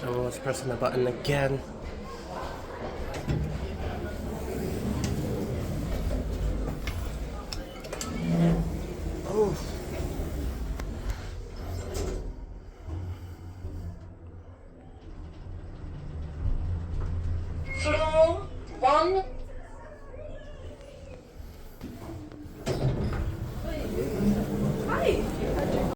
So let's press the button again. Oh. 1